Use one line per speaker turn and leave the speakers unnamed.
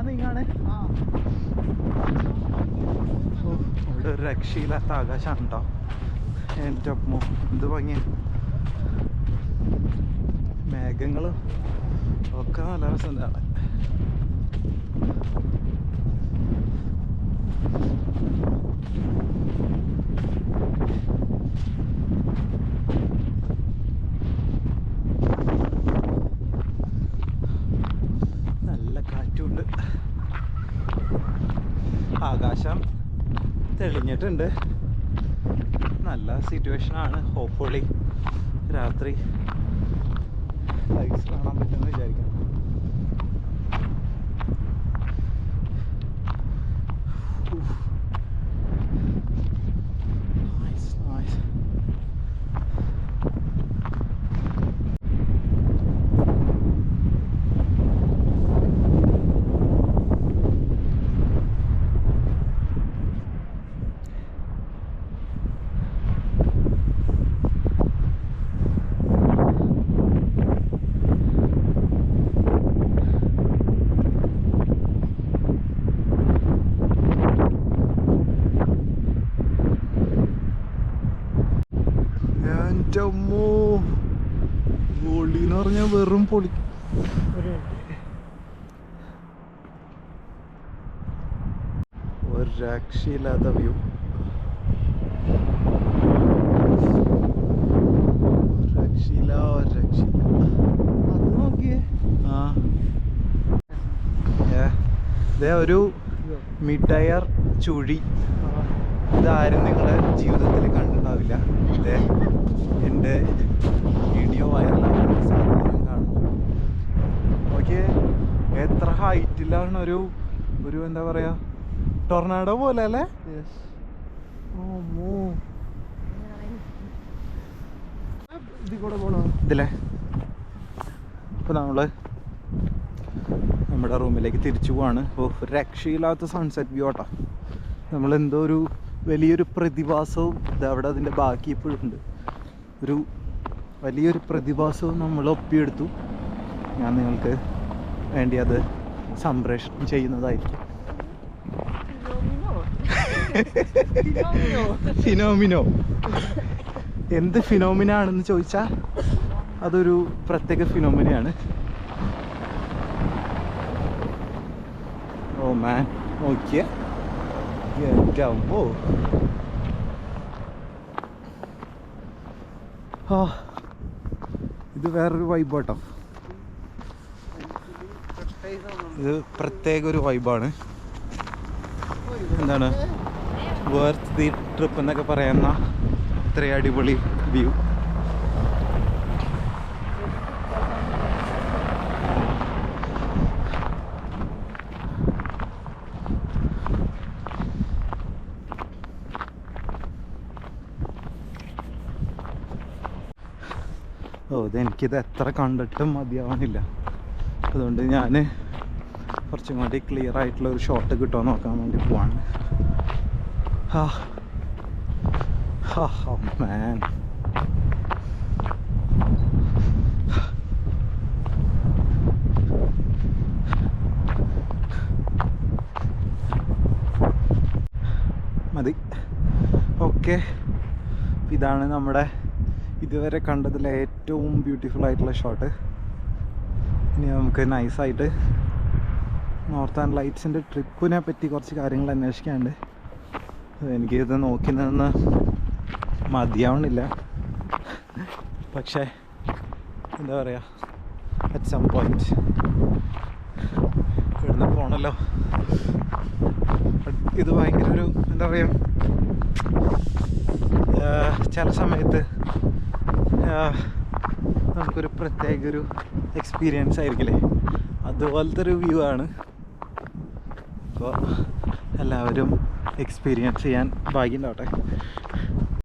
ഞാൻ നീങ്ങാണ്. ഇവിടെ ഒരു രക്ഷയില്ലാത്ത ആകാശമാണ് കേട്ടോ. എൻ്റെ ഒപ്പം ഇത് ഭംഗിയ മേഘങ്ങളും ഒക്കെ നല്ല രസം കാണാൻ. നല്ല കാറ്റുണ്ട്. ആകാശം തെളിഞ്ഞിട്ടുണ്ട്. നല്ല സിറ്റുവേഷനാണ്. ഹോപ്പ്ഫുള്ളി രാത്രി ലൈറ്റ്സ് കാണാൻ പറ്റുമെന്ന് വിചാരിക്കുന്നു. പൊളിന്ന് പറഞ്ഞാൽ വെറും പൊളി. ഒരു രക്ഷയില്ലാത്ത വ്യൂ. രക്ഷയില്ല. അത് നോക്കിയേ. ഒരു മിഡയർ ചുഴി. ഇതാരും നിങ്ങളുടെ ജീവിതത്തിൽ കണ്ടിട്ടുണ്ടാവില്ല. എൻ്റെ വീഡിയോ വൈറലാകാനുള്ള സാധ്യത കാണുന്നു. ഓക്കെ, എത്ര ഹൈറ്റിലാണ് ഒരു എന്താ പറയുക, ടൊർണാഡോ പോലെ അല്ലേ? ഇതില്ലേ. അപ്പോൾ നമ്മുടെ റൂമിലേക്ക് തിരിച്ചു പോവാണ്. രക്ഷയില്ലാത്ത സൺസെറ്റ് വ്യൂ ആട്ടോ. നമ്മളെന്തോ ഒരു വലിയൊരു പ്രതിഭാസവും ഇതവിടെ അതിൻ്റെ ബാക്കി ഇപ്പോഴും ഉണ്ട്. ഒരു വലിയൊരു പ്രതിഭാസവും നമ്മൾ ഒപ്പിയെടുത്തു. ഞാൻ നിങ്ങൾക്ക് വേണ്ടി അത് സംപ്രേഷണം ചെയ്യുന്നതായിരിക്കും. ഫിനോമിനോ എന്ത് ഫിനോമിനാണെന്ന് ചോദിച്ചാൽ അതൊരു പ്രത്യേക ഫിനോമിനയാണ്. ഓ മാൻ, നോക്കിയേ. ഇത് വേറൊരു വൈബ് കേട്ടോ. ഇത് പ്രത്യേക ഒരു വൈബാണ്. എന്താണ് വർത്ത് ദി ട്രിപ്പ് എന്നൊക്കെ പറയുന്ന ഇത്രയും അടിപൊളി വ്യൂ. ഇതെനിക്കിത് എത്ര കണ്ടിട്ടും മതിയാവണില്ല. അതുകൊണ്ട് ഞാൻ കുറച്ചും കൂടി ക്ലിയർ ആയിട്ടുള്ള ഒരു ഷോട്ട് കിട്ടുമോ നോക്കാൻ വേണ്ടി പോവാണ്. മാൻ, മതി. ഓക്കെ, ഇതാണ് നമ്മുടെ ഇതുവരെ കണ്ടതിലെ ഏറ്റവും ബ്യൂട്ടിഫുൾ ആയിട്ടുള്ള ഷോട്ട്. ഇനി നമുക്ക് നൈസായിട്ട് നോർത്തേൺ ലൈറ്റ്സിൻ്റെ ട്രിപ്പിനെ പറ്റി കുറച്ച് കാര്യങ്ങൾ അന്വേഷിക്കാനുണ്ട്. എനിക്കിത് നോക്കി നിന്ന് മതിയാവണില്ല. പക്ഷേ എന്താ പറയുക, അറ്റ് സം പോയിന്റ് ഇവിടുന്ന് പോകണമല്ലോ. ഇത് ഭയങ്കര ഒരു എന്താ പറയുക, ചില സമയത്ത് നമുക്കൊരു പ്രത്യേക ഒരു എക്സ്പീരിയൻസ് ആയിരിക്കില്ലേ, അതുപോലത്തെ ഒരു വ്യൂ ആണ്. അപ്പോൾ എല്ലാവരും എക്സ്പീരിയൻസ് ചെയ്യാൻ ഭാഗ്യം ഉണ്ടാവട്ടെ.